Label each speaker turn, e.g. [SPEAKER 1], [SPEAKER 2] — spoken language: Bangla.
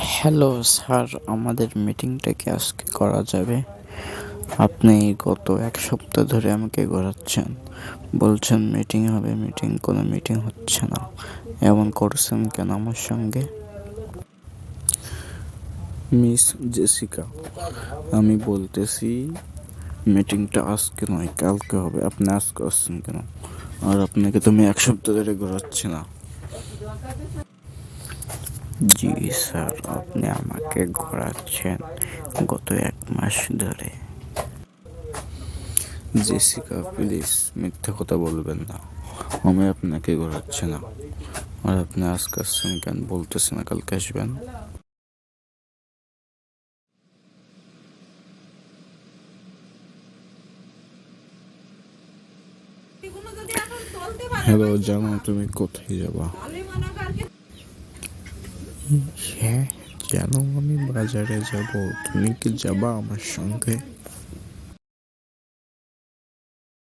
[SPEAKER 1] হ্যালো স্যার, আমাদের মিটিংটা কি আজকে করা যাবে? আপনি গত এক সপ্তাহ ধরে আমাকে ঘোরাচ্ছেন, বলছেন মিটিং হবে, কোনো মিটিং হচ্ছে না। এমন করছেন কেন আমার সঙ্গে? মিস জেসিকা, আমি বলতেছি মিটিংটা আজকে নয় কালকে হবে। আপনি আজকে আসছেন কেন? আর আপনাকে তো আমি এক সপ্তাহ ধরে ঘোরাচ্ছি না। জি স্যার, আপনি আমাকে ঘোরাচ্ছেন গত 1 মাস ধরে। জেসিকা, প্লিজ মিথ্যা কথা বলবেন না। আমি আপনাকে ঘোরাচ্ছি না। আর আপনি আজকে আসছেন কেন? বলতেছেন না কালকে আসবেন। হ্যালো, জানো তুমি কোথায় যাবা? হ্যাঁ, জানো আমি বাজারে যাব। তুমি কি যাবা আমার সঙ্গে?